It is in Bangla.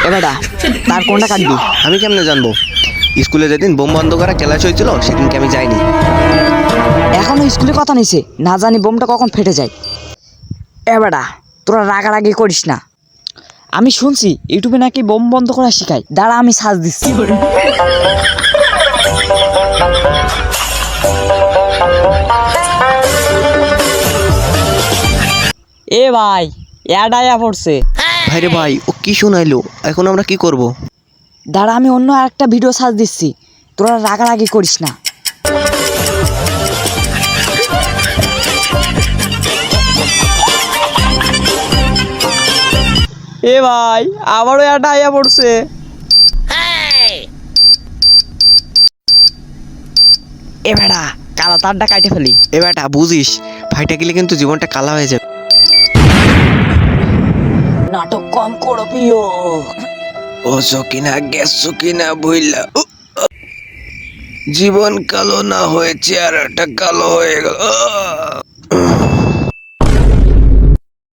এবারটা তার কোনটা কাটবি? আমি কেমনে জানবো? স্কুলে যেদিন বোম বন্ধ করা ক্লাস হয়েছিল সেদিনকে আমি যাইনি। এখনো স্কুলে কথা নিছে, না জানি বোমটা কখন ফেটে যায়। এবারটা তোরা রাগারাগি করিস না। আমি শুনছি ইউটিউবে নাকি বোম বন্ধ করা শেখায়, দাঁড়া আমি সার্চ দিচ্ছি। এ ভাই অ্যাড আয়া পড়ছে। ভাইরে ভাই, ও কি শোনাইলো? এখন আমরা কি করব? দাঁড়া আমি অন্য আরেকটা ভিডিও সার্চ দিচ্ছি, তোরা রাগারাগি করিস না। এ ভাই আবারও এটা আইয়া পড়ছে। এ বেটা কালা তারটা কাটে ফেলি। এ বেটা বুঝিস, ভাইটা গেলে কিন্তু জীবনটা কালা হয়ে যাবে। নাটক কম করো প্রিয়। ও সকিনা গ্যাস সকিনা বইলা জীবন কালো না হয়েছে আর একটা কালো হয়ে গেল।